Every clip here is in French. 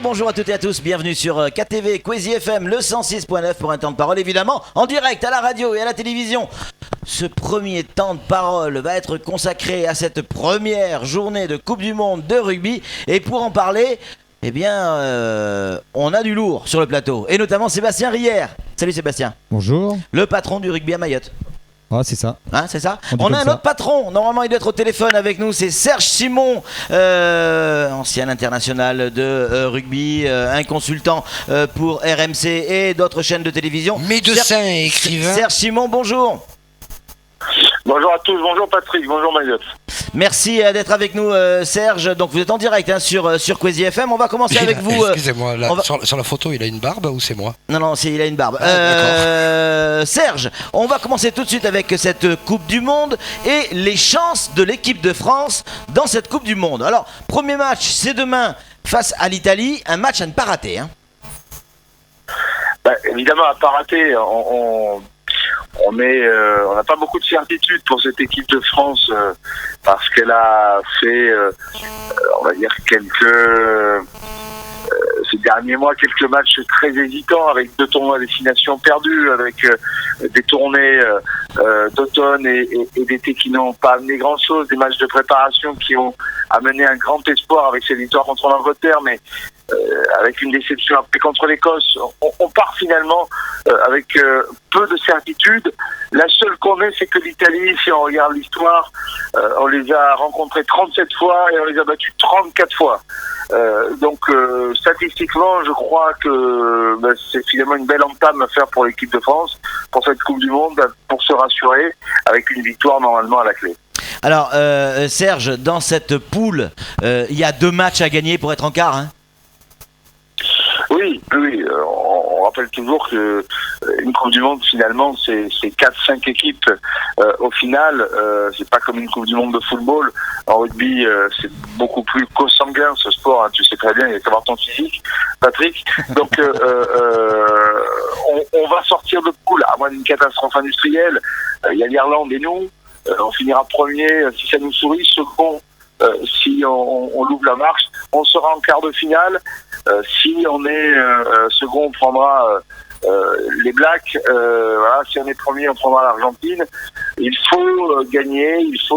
Bonjour à toutes et à tous, bienvenue sur KTV Crazy FM, le 106.9 pour un temps de parole évidemment, en direct à la radio et à la télévision. Ce premier temps de parole va être consacré à cette première journée de Coupe du Monde de rugby et pour en parler, on a du lourd sur le plateau et notamment Sébastien Rière. Salut Sébastien. Bonjour. Le patron du rugby à Mayotte. Ah, c'est ça. Hein, c'est ça. On a un autre patron, normalement il doit être au téléphone avec nous, c'est Serge Simon, ancien international de rugby, un consultant pour RMC et d'autres chaînes de télévision. Médecin et écrivain. Serge Simon, bonjour. Bonjour à tous, bonjour Patrick, bonjour Mayotte. Merci d'être avec nous Serge, donc vous êtes en direct sur Crazy FM, on va commencer avec vous. Excusez-moi, sur la photo il a une barbe ou c'est moi? Non, il a une barbe. Serge, on va commencer tout de suite avec cette Coupe du Monde et les chances de l'équipe de France dans cette Coupe du Monde. Alors, premier match, c'est demain face à l'Italie, un match à ne pas rater. Hein. Évidemment, à ne pas rater, on n'a pas beaucoup de certitude pour cette équipe de France parce qu'elle a fait, on va dire, ces derniers mois, quelques matchs très hésitants avec 2 tournois à destination perdus, avec des tournées d'automne et d'été qui n'ont pas amené grand-chose, des matchs de préparation qui ont amené un grand espoir avec ces victoires contre l'Angleterre, mais avec une déception après contre l'Écosse. On part finalement avec peu de certitude. La seule qu'on ait, c'est que l'Italie, si on regarde l'histoire, on les a rencontrés 37 fois et on les a battus 34 fois. Donc statistiquement, je crois que c'est finalement une belle entame à faire pour l'équipe de France, pour cette Coupe du Monde, pour se rassurer, avec une victoire normalement à la clé. Alors Serge, dans cette poule, il y a 2 matchs à gagner pour être en quart, hein. Oui, on rappelle toujours que une Coupe du Monde finalement c'est 4-5 équipes au final, c'est pas comme une Coupe du Monde de football. En rugby c'est beaucoup plus consanguin ce sport, hein, tu sais très bien, il y a qu'à voir ton physique, Patrick. Donc on va sortir de poule à moins d'une catastrophe industrielle. Il y a l'Irlande et nous, on finira premier si ça nous sourit, second si on loupe la marche, on sera en quart de finale. Si on est second, on prendra les Blacks. Voilà, si on est premier, on prendra l'Argentine. Il faut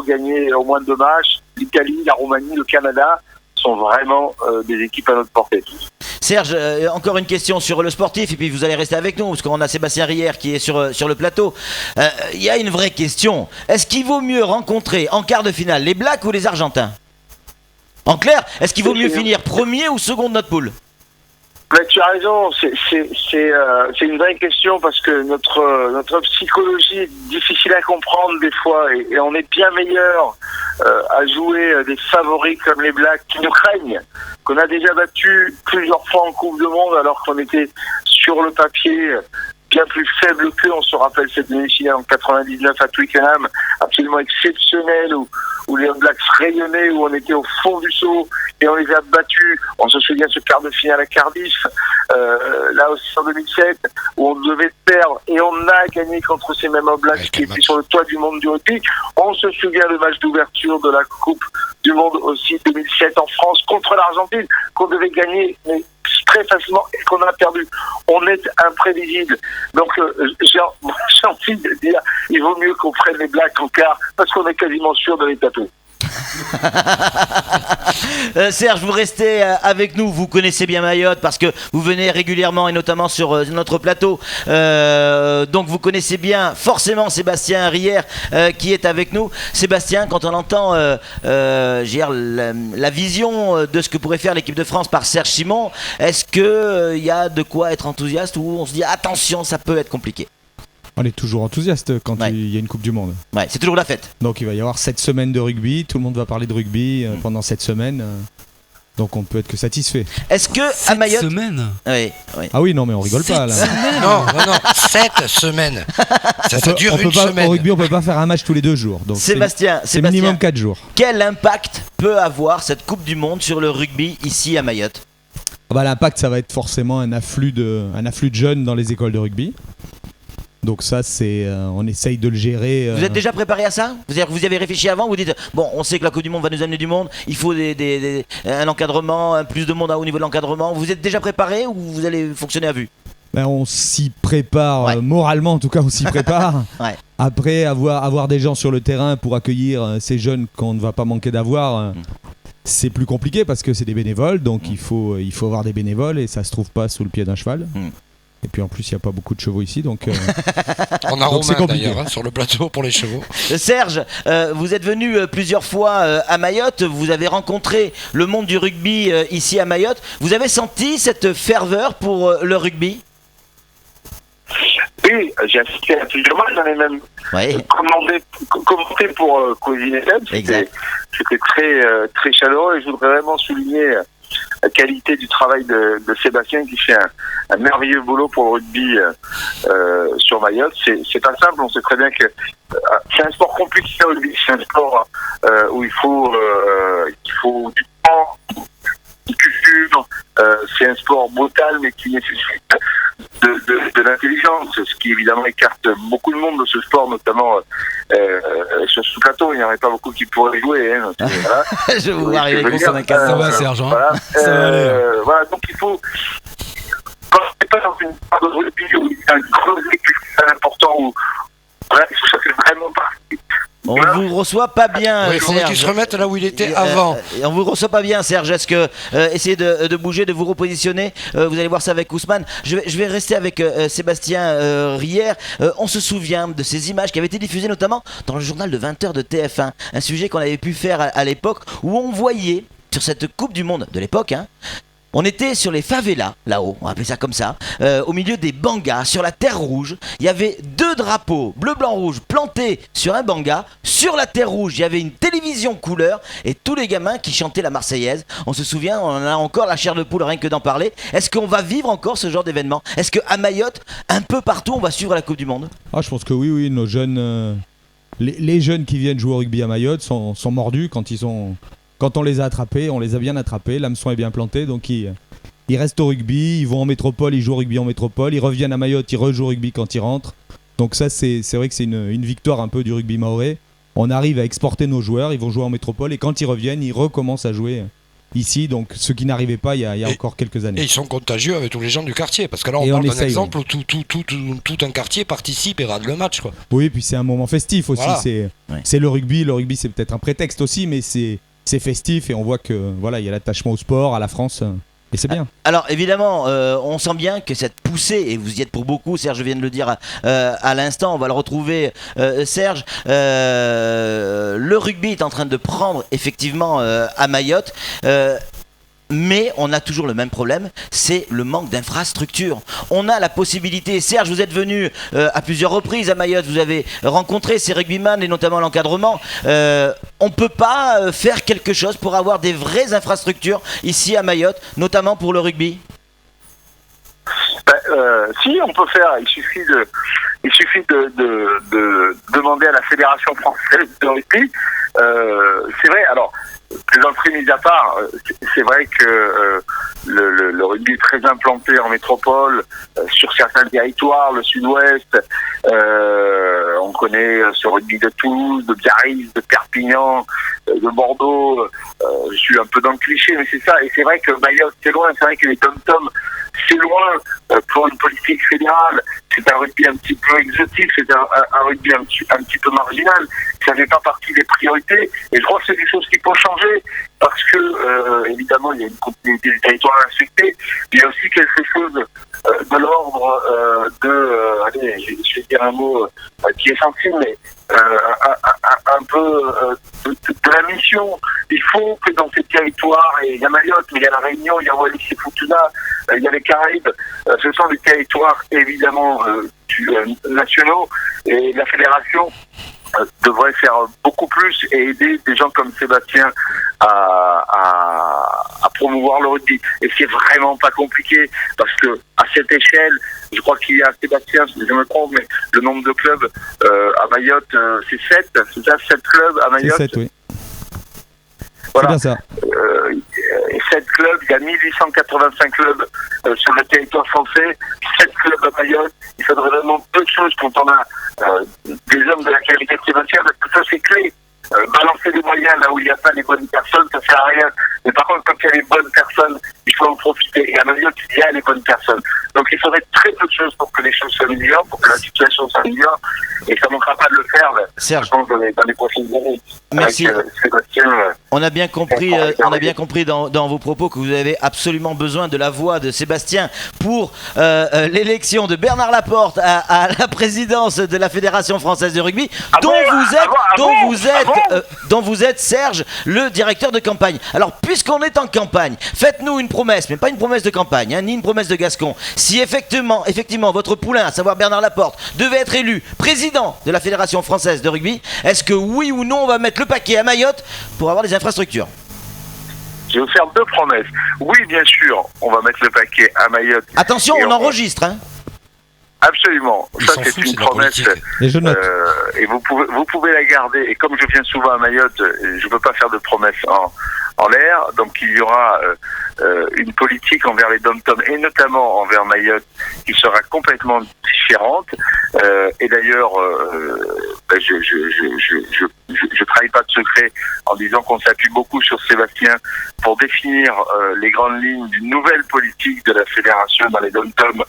gagner au moins 2 matchs. L'Italie, la Roumanie, le Canada sont vraiment des équipes à notre portée. Serge, encore une question sur le sportif et puis vous allez rester avec nous parce qu'on a Sébastien Rière qui est sur le plateau. Il y a une vraie question. Est-ce qu'il vaut mieux rencontrer en quart de finale les Blacks ou les Argentins? En clair, est-ce qu'il vaut mieux finir premier ou second de notre poule? Tu as raison, c'est une vraie question parce que notre psychologie est difficile à comprendre des fois et on est bien meilleur à jouer des favoris comme les Blacks qui nous craignent, qu'on a déjà battu plusieurs fois en Coupe du Monde alors qu'on était sur le papier bien plus faible qu'eux. On se rappelle cette demi-finale en 99 à Twickenham, absolument exceptionnelle, où les Blacks rayonnaient, où on était au fond du seau et on les a battus. On se souvient de ce quart de finale à Cardiff, là aussi en 2007, où on devait perdre et on a gagné contre ces mêmes Blacks qui étaient sur le toit du monde du rugby. On se souvient du match d'ouverture de la Coupe du Monde aussi 2007 en France contre l'Argentine, qu'on devait gagner mais très facilement et qu'on a perdu. On est imprévisible. Donc j'ai envie de dire, il vaut mieux qu'on prenne les Blacks en quart parce qu'on est quasiment sûr de les taper. Serge, vous restez avec nous, vous connaissez bien Mayotte parce que vous venez régulièrement et notamment sur notre plateau, donc vous connaissez bien forcément Sébastien Rière qui est avec nous. Sébastien, quand on entend la vision de ce que pourrait faire l'équipe de France par Serge Simon, est-ce qu'il y a de quoi être enthousiaste ou on se dit attention, ça peut être compliqué? On est toujours enthousiaste quand il y a une Coupe du Monde. Ouais, c'est toujours la fête. Donc il va y avoir 7 semaines de rugby, tout le monde va parler de rugby pendant 7 semaines. Donc on peut être que satisfait. Est-ce que à Mayotte... 7 semaines? Oui. Ah oui, non mais on rigole pas là. Non, 7 semaines. Ça dure une semaine. Au rugby on peut pas faire un match tous les 2 jours. Donc Sébastien, c'est minimum 4 jours. Quel impact peut avoir cette Coupe du Monde sur le rugby ici à Mayotte? L'impact ça va être forcément un afflux de jeunes dans les écoles de rugby. Donc ça, on essaye de le gérer. Vous êtes déjà préparé à ça? Vous y avez réfléchi avant? Vous dites, bon, on sait que la Coupe du Monde va nous amener du monde, il faut un encadrement, plus de monde au niveau de l'encadrement. Vous êtes déjà préparé ou vous allez fonctionner à vue? On s'y prépare, moralement en tout cas, on s'y prépare. Ouais. Après, avoir des gens sur le terrain pour accueillir ces jeunes qu'on ne va pas manquer d'avoir, c'est plus compliqué parce que c'est des bénévoles, donc il faut avoir des bénévoles et ça se trouve pas sous le pied d'un cheval. Et puis en plus, il n'y a pas beaucoup de chevaux ici, donc... On a Romain d'ailleurs sur le plateau pour les chevaux. Serge, vous êtes venu plusieurs fois à Mayotte, vous avez rencontré le monde du rugby ici à Mayotte. Vous avez senti cette ferveur pour le rugby? Oui, j'ai assisté à plusieurs matchs, j'en ai même commenté pour Cuisine FM. C'était très chaleureux et je voudrais vraiment souligner la qualité du travail de Sébastien qui fait un merveilleux boulot pour le rugby sur Mayotte. C'est pas simple, on sait très bien que c'est un sport compliqué le rugby, c'est un sport où il faut du temps, une culture, c'est un sport brutal mais qui nécessite de l'intelligence, ce qui évidemment écarte beaucoup de monde de ce sport, notamment sur ce plateau. Il n'y en aurait pas beaucoup qui pourraient jouer. Hein, voilà. Je vous vois arriver avec son ça va, Serge. Voilà, ça va aller. Voilà, donc il faut. Quand on n'est pas dans une part de rugby où il y a un gros équipe important, où voilà, ça fait vraiment partie. On vous reçoit pas bien, il faudrait qu'il se remette là où il était avant. On vous reçoit pas bien, Serge. Est-ce que essayez de bouger, de vous repositionner, vous allez voir ça avec Ousmane. Je vais rester avec Sébastien Rière. On se souvient de ces images qui avaient été diffusées notamment dans le journal de 20h de TF1. Un sujet qu'on avait pu faire à l'époque où on voyait sur cette Coupe du Monde de l'époque, on était sur les favelas, là-haut, on appelait ça comme ça, au milieu des bangas, sur la terre rouge. Il y avait 2 drapeaux, bleu, blanc, rouge, plantés sur un banga. Sur la terre rouge, il y avait une télévision couleur et tous les gamins qui chantaient la Marseillaise. On se souvient, on en a encore la chair de poule, rien que d'en parler. Est-ce qu'on va vivre encore ce genre d'événement? Est-ce qu'à Mayotte, un peu partout, on va suivre la Coupe du Monde? Je pense que oui, nos jeunes... les jeunes qui viennent jouer au rugby à Mayotte sont mordus quand on les a attrapés, on les a bien attrapés, l'hameçon est bien planté, donc ils restent au rugby, ils vont en métropole, ils jouent au rugby en métropole, ils reviennent à Mayotte, ils rejouent au rugby quand ils rentrent. Donc ça, c'est vrai que c'est une victoire un peu du rugby mahorais. On arrive à exporter nos joueurs, ils vont jouer en métropole et quand ils reviennent, ils recommencent à jouer ici, donc ce qui n'arrivait pas il y a encore quelques années. Et ils sont contagieux avec tous les gens du quartier, parce que là on parle d'un exemple où tout un quartier participe et rate le match, quoi. Oui, puis c'est un moment festif aussi, voilà. C'est le rugby c'est peut-être un prétexte aussi, mais c'est festif et on voit que voilà, il y a l'attachement au sport, à la France. Et c'est bien. Alors évidemment, on sent bien que cette poussée, et vous y êtes pour beaucoup, Serge vient de le dire à l'instant, on va le retrouver, Serge, le rugby est en train de prendre effectivement à Mayotte. Mais on a toujours le même problème, c'est le manque d'infrastructures. On a la possibilité, Serge, vous êtes venu à plusieurs reprises à Mayotte, vous avez rencontré ces rugbyman et notamment l'encadrement. On ne peut pas faire quelque chose pour avoir des vraies infrastructures ici à Mayotte, notamment pour le rugby? Si, on peut faire, il suffit de demander à la Fédération française de rugby. C'est vrai, alors, plaisanterie mise à part, c'est vrai que le rugby est très implanté en métropole, sur certains territoires, le sud-ouest, on connaît ce rugby de Toulouse, de Biarritz, de Perpignan, de Bordeaux, je suis un peu dans le cliché, mais c'est ça, et c'est vrai que Mayotte c'est loin, c'est vrai que les Tom-Tom c'est loin pour une politique fédérale, c'est un rugby un petit peu exotique, c'est un rugby un petit peu marginal, ça fait pas partie des priorités, et je crois que c'est des choses qui peuvent changer, parce que évidemment il y a une continuité du territoire infecté, il y a aussi quelque chose de l'ordre allez, je vais dire un mot qui est sensible, mais un peu de la mission. Il faut que dans ces territoires, et il y a Mayotte, mais il y a la Réunion, il y a Wallis et Futuna, il y a les Caraïbes, ce sont des territoires évidemment nationaux, et la fédération devrait faire beaucoup plus et aider des gens comme Sébastien à promouvoir le rugby. Et c'est vraiment pas compliqué, parce que à cette échelle, je crois qu'il y a, Sébastien, si je me trompe, mais le nombre de clubs à Mayotte, c'est 7 clubs à Mayotte. C'est 7, oui. Voilà. C'est bien ça. 7 clubs, il y a 1885 clubs sur le territoire français, 7 clubs à Mayotte. Il faudrait vraiment peu chose quand on a des hommes de la qualité de Sébastien, parce que ça c'est clé. Balancer des moyens là où il n'y a pas les bonnes personnes, ça sert à rien. Mais par contre, quand il y a les bonnes personnes, il faut en profiter. Et à Mayotte, il y a les bonnes personnes. Donc il faudrait très peu de choses pour que les choses s'améliorent, pour que la situation s'améliore. Et ça ne manquera pas de le faire, Serge, je pense, dans les prochaines années. Merci. Avec, Sébastien, on a bien compris dans vos propos que vous avez absolument besoin de la voix de Sébastien pour l'élection de Bernard Laporte à la présidence de la Fédération française de rugby, dont vous êtes, Serge, le directeur de campagne. Alors, puisqu'on est en campagne, faites-nous une promesse, mais pas une promesse de campagne, ni une promesse de Gascon. Si effectivement, votre poulain, à savoir Bernard Laporte, devait être élu président de la Fédération française de rugby, est-ce que oui ou non on va mettre le paquet à Mayotte pour avoir des infrastructures? Je vais vous faire 2 promesses. Oui, bien sûr, on va mettre le paquet à Mayotte. Attention, on enregistre, hein. Absolument. Ça, c'est une promesse. Et vous pouvez la garder. Et comme je viens souvent à Mayotte, je ne peux pas faire de promesses en l'air. Donc, il y aura une politique envers les dom-toms et notamment envers Mayotte qui sera complètement différente. Et d'ailleurs, je trahis pas de secret en disant qu'on s'appuie beaucoup sur Sébastien pour définir les grandes lignes d'une nouvelle politique de la fédération dans les dom-toms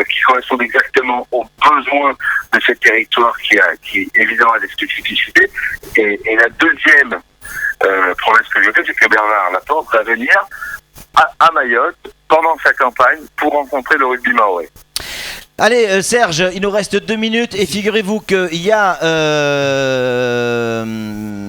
qui correspondent exactement aux besoins de ce territoire qui évidemment a des spécificités. Et la deuxième promesse que je fais, c'est que Bernard Laporte va venir à Mayotte pendant sa campagne pour rencontrer le rugby mahorais. Allez Serge, il nous reste 2 minutes et figurez-vous qu'il y a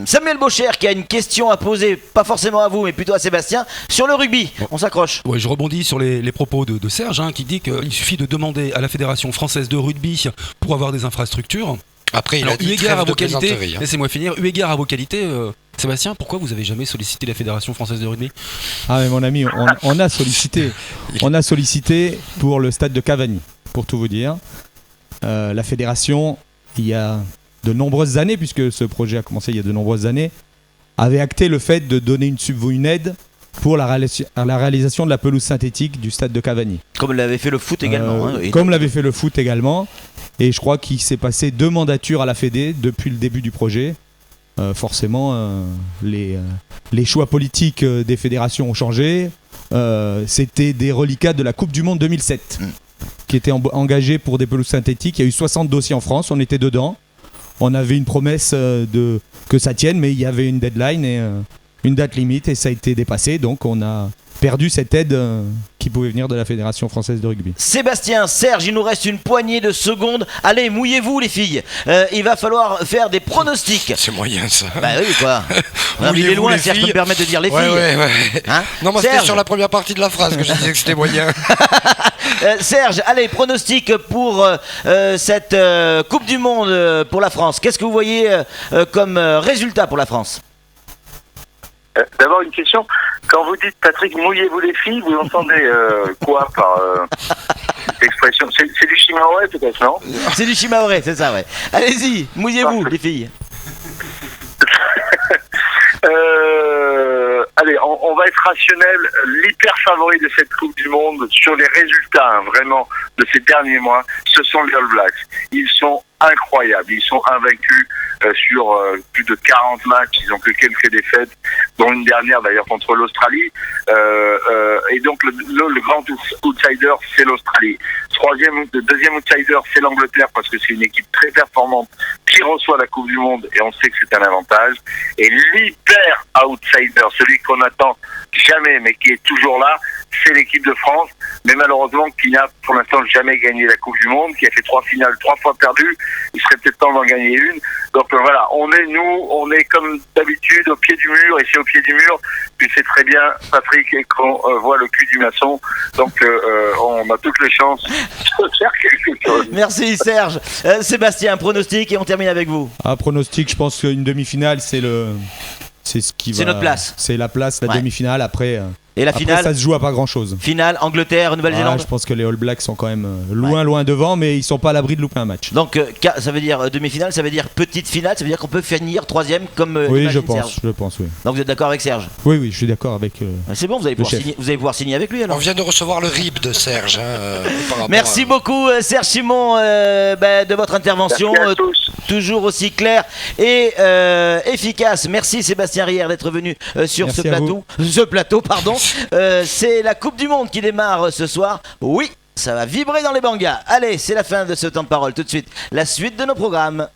Samuel Bocher qui a une question à poser, pas forcément à vous mais plutôt à Sébastien, sur le rugby. On s'accroche. Ouais, je rebondis sur les propos de Serge qui dit qu'il suffit de demander à la Fédération française de rugby pour avoir des infrastructures. Après, il a dit trêve de plaisanterie. Laissez-moi finir. Eu égard à vos qualités, Sébastien, pourquoi vous avez jamais sollicité la Fédération française de rugby? Ah mais mon ami, on a sollicité. On a sollicité pour le stade de Cavani, pour tout vous dire. La fédération, il y a de nombreuses années, puisque ce projet a commencé il y a de nombreuses années, avait acté le fait de donner une aide pour la réalisation de la pelouse synthétique du stade de Cavani. Comme l'avait fait le foot également. Comme l'avait fait le foot également. Et je crois qu'il s'est passé 2 mandatures à la Fédé depuis le début du projet. Forcément, les choix politiques des fédérations ont changé. C'était des reliquats de la Coupe du Monde 2007 qui étaient engagés pour des pelouses synthétiques. Il y a eu 60 dossiers en France, on était dedans. On avait une promesse que ça tienne, mais il y avait une deadline et une date limite et ça a été dépassé. Donc on a perdu cette aide qui pouvait venir de la Fédération française de rugby. Sébastien, Serge, il nous reste une poignée de secondes. Allez, mouillez-vous les filles. Il va falloir faire des pronostics. C'est moyen ça. Bah oui quoi. Il est loin, Serge, je peux me permettre de dire les filles. Ouais. Hein, non, moi c'était sur la première partie de la phrase que je disais que c'était moyen. Serge, allez, pronostic pour cette Coupe du Monde pour la France. Qu'est-ce que vous voyez comme résultat pour la France? D'abord une question, quand vous dites Patrick, mouillez-vous les filles, vous entendez quoi par cette expression? C'est du chimaoré peut-être, non? C'est du chimaoré, c'est ça, ouais. Allez-y, mouillez-vous les filles. Allez, on va être rationnel. L'hyper favori de cette Coupe du Monde sur les résultats vraiment de ces derniers mois, ce sont les All Blacks. Ils sont incroyables, ils sont invaincus sur plus de 40 matchs, ils ont que quelques défaites, dont une dernière d'ailleurs contre l'Australie. Et donc le grand outsider, c'est l'Australie. Deuxième outsider, c'est l'Angleterre parce que c'est une équipe très performante qui reçoit la Coupe du Monde et on sait que c'est un avantage. Et l'hyper outsider, celui qu'on n'attend jamais mais qui est toujours là, c'est l'équipe de France, mais malheureusement qui n'a pour l'instant jamais gagné la Coupe du Monde, qui a fait 3 finales, 3 fois perdues. Il serait peut-être temps d'en gagner une. Donc voilà, on est comme d'habitude au pied du mur, et c'est au pied du mur, tu sais très bien, Patrick, qu'on voit le cul du maçon. Donc on a toutes les chances de faire quelque chose. Merci Serge. Sébastien, pronostic et on termine avec vous. Pronostic, je pense qu'une demi-finale, c'est ce qui va. C'est notre place. C'est la place, la demi-finale. Après, Et la Après, finale, ça se joue à pas grand-chose. finale Angleterre, Nouvelle-Zélande. Je pense que les All Blacks sont quand même loin devant, mais ils sont pas à l'abri de louper un match. Donc ça veut dire demi-finale, ça veut dire petite finale, ça veut dire qu'on peut finir troisième comme oui, imagine je Serge. pense, oui. Donc vous êtes d'accord avec Serge? Oui, je suis d'accord avec. C'est bon, vous allez pouvoir signer avec lui alors. On vient de recevoir le RIB de Serge. Merci beaucoup Serge Simon de votre intervention, Merci à tous. toujours aussi claire et efficace. Merci Sébastien Rière d'être venu sur Merci ce plateau. Pardon. C'est la Coupe du Monde qui démarre ce soir. Oui, ça va vibrer dans les bangas. Allez, c'est la fin de ce temps de parole. Tout de suite, la suite de nos programmes.